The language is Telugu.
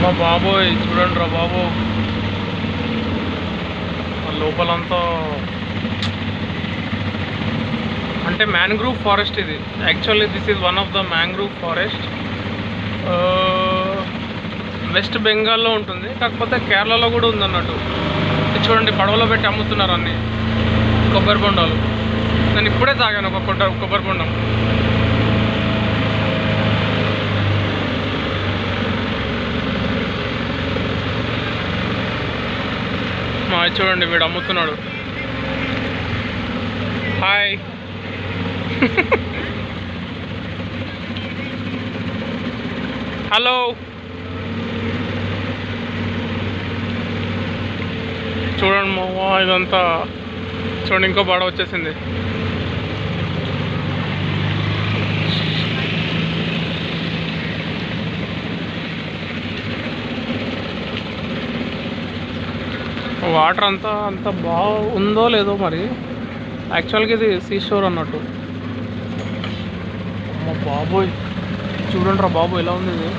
మా బాబోయ్ చూడండి రా బాబు, లోపలంతా అంటే మ్యాంగ్రూవ్ ఫారెస్ట్. ఇది actually this is one of the mangrove forest. West బెంగాల్లో ఉంటుంది, కాకపోతే కేరళలో కూడా ఉందన్నట్టు. చూడండి పడవలో పెట్టి అమ్ముతున్నారు అన్ని కొబ్బరి బొండాలు. నేను ఇప్పుడే తాగాను ఒక కొబ్బరి బొండం. చూడండి వీడు అమ్ముతున్నాడు. హాయ్. హలో. చూడండి మావా ఇదంతా చూడండి, ఇంకో బాడ వచ్చేసింది. వాటర్ అంత బాగుందో లేదో మరి. యాక్చువల్గా ఇది సీ షోర్ అన్నట్టు. అమ్మ బాబోయ్ చూడండి రా బాబు ఎలా ఉంది ఇది.